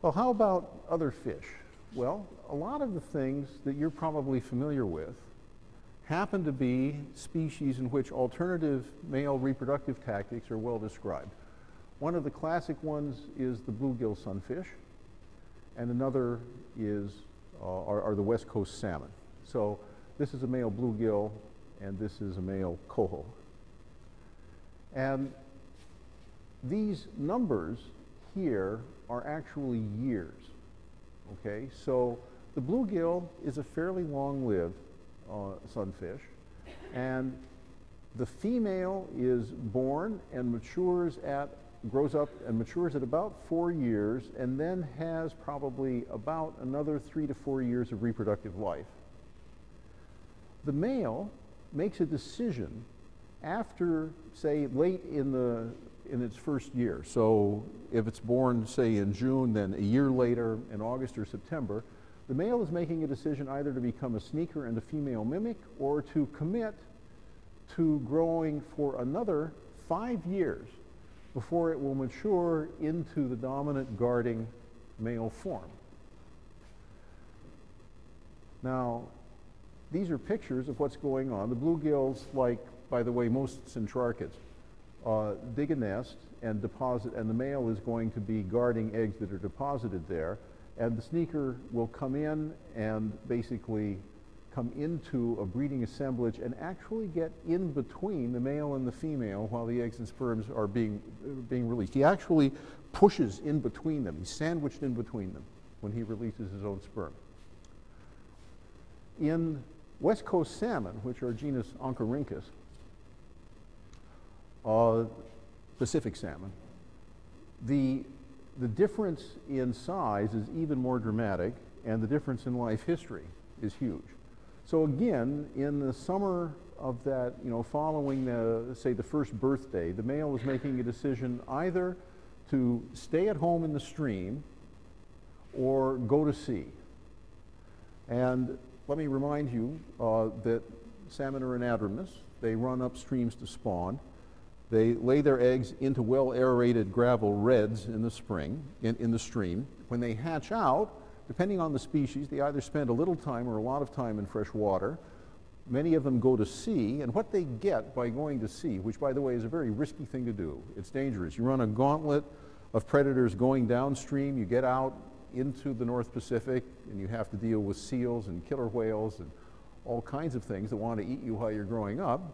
Well, how about other fish? Well, a lot of the things that you're probably familiar with happen to be species in which alternative male reproductive tactics are well described. One of the classic ones is the bluegill sunfish, and another is are the West Coast salmon. So this is a male bluegill, and this is a male coho. And these numbers here are actually years, okay? So the bluegill is a fairly long-lived sunfish, and the female is born and grows up and matures at about 4 years, and then has probably about another 3 to 4 years of reproductive life. The male makes a decision after, say, late in its first year. So if it's born, say, in June, then a year later in August or September, the male is making a decision either to become a sneaker and a female mimic, or to commit to growing for another 5 years before it will mature into the dominant guarding male form. Now, these are pictures of what's going on. The bluegills, like, by the way, most centrarchids, dig a nest and deposit, and the male is going to be guarding eggs that are deposited there, and the sneaker will come in and basically come into a breeding assemblage and actually get in between the male and the female while the eggs and sperms are being released. He actually pushes in between them. He's sandwiched in between them when he releases his own sperm. In West Coast salmon, which are genus Oncorhynchus, Pacific salmon, the difference in size is even more dramatic, and the difference in life history is huge. So again, in the summer of that, following say the first birthday, the male is making a decision either to stay at home in the stream or go to sea. And let me remind you that salmon are anadromous. They run up streams to spawn. They lay their eggs into well-aerated gravel redds in the spring, in the stream. When they hatch out, depending on the species, they either spend a little time or a lot of time in fresh water. Many of them go to sea, and what they get by going to sea, which, by the way, is a very risky thing to do. It's dangerous. You run a gauntlet of predators going downstream. You get out into the North Pacific, and you have to deal with seals and killer whales and all kinds of things that want to eat you while you're growing up.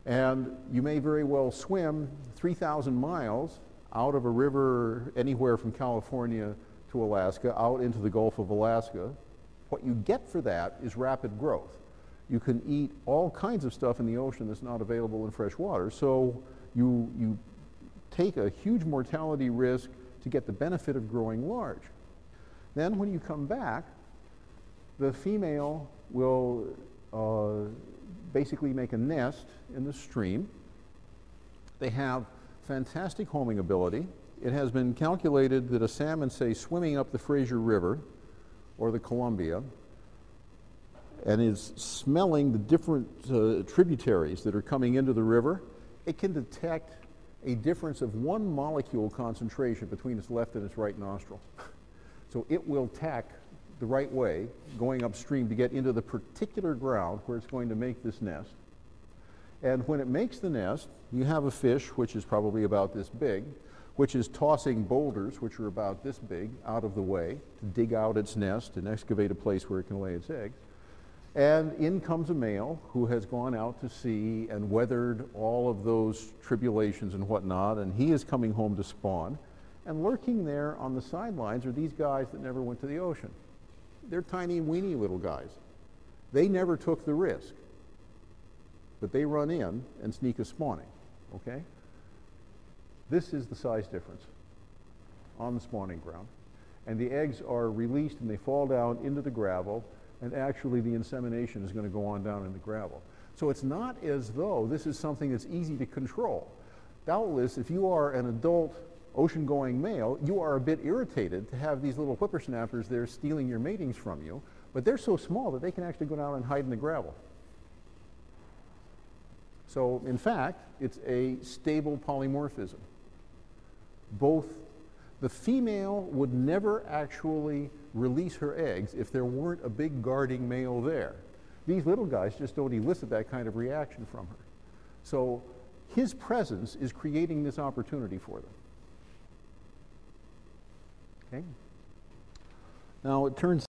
And you may very well swim 3,000 miles out of a river anywhere from California to Alaska, out into the Gulf of Alaska. What you get for that is rapid growth. You can eat all kinds of stuff in the ocean that's not available in fresh water, so you take a huge mortality risk to get the benefit of growing large. Then when you come back, the female will basically make a nest in the stream. They have fantastic homing ability. It has been calculated that a salmon, say, swimming up the Fraser River or the Columbia and is smelling the different tributaries that are coming into the river, it can detect a difference of 1 molecule concentration between its left and its right nostril. So it will tack the right way going upstream to get into the particular ground where it's going to make this nest. And when it makes the nest, you have a fish, which is probably about this big, which is tossing boulders, which are about this big, out of the way to dig out its nest and excavate a place where it can lay its eggs. And in comes a male who has gone out to sea and weathered all of those tribulations and whatnot, and he is coming home to spawn. And lurking there on the sidelines are these guys that never went to the ocean. They're tiny, weeny little guys. They never took the risk, but they run in and sneak a spawning, okay? This is the size difference on the spawning ground. And the eggs are released and they fall down into the gravel, and actually the insemination is going to go on down in the gravel. So it's not as though this is something that's easy to control. Doubtless, if you are an adult ocean-going male, you are a bit irritated to have these little whippersnappers there stealing your matings from you, but they're so small that they can actually go down and hide in the gravel. So, in fact, it's a stable polymorphism. Both The female would never actually release her eggs if there weren't a big guarding male there. These little guys just don't elicit that kind of reaction from her. So his presence is creating this opportunity for them. Okay? Now it turns